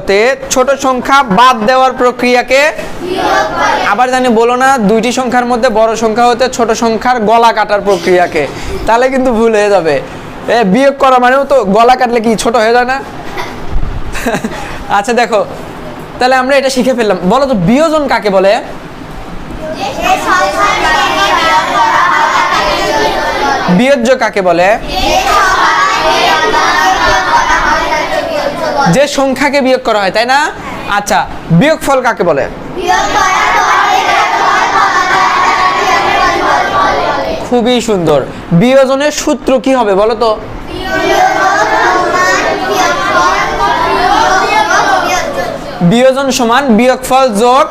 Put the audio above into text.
হতে ছোট সংখ্যা বাদ দেওয়ার প্রক্রিয়াকে আবার জানি বলো না দুইটি সংখ্যার মধ্যে বড় সংখ্যা হতে ছোট সংখ্যার গলা কাটার প্রক্রিয়াকে, তাহলে কিন্তু ভুল হয়ে যাবে। বিয়োগ করা মানেও তো গলা কাটলে কি ছোট হয়ে যায় না? আচ্ছা দেখো, তাহলে আমরা এটা শিখে ফেললাম। বলো তো বিয়োজন কাকে বলে? বিয়োজ্য কাকে বলে? যে সংখ্যাকে বিয়োগ করা হয়, তাই না? আচ্ছা, বিয়োগফল কাকে বলে? খুবই সুন্দর। বিয়োজনের সূত্র কি হবে বলো তো? বিয়োজন সমান বিয়োগফল যোগ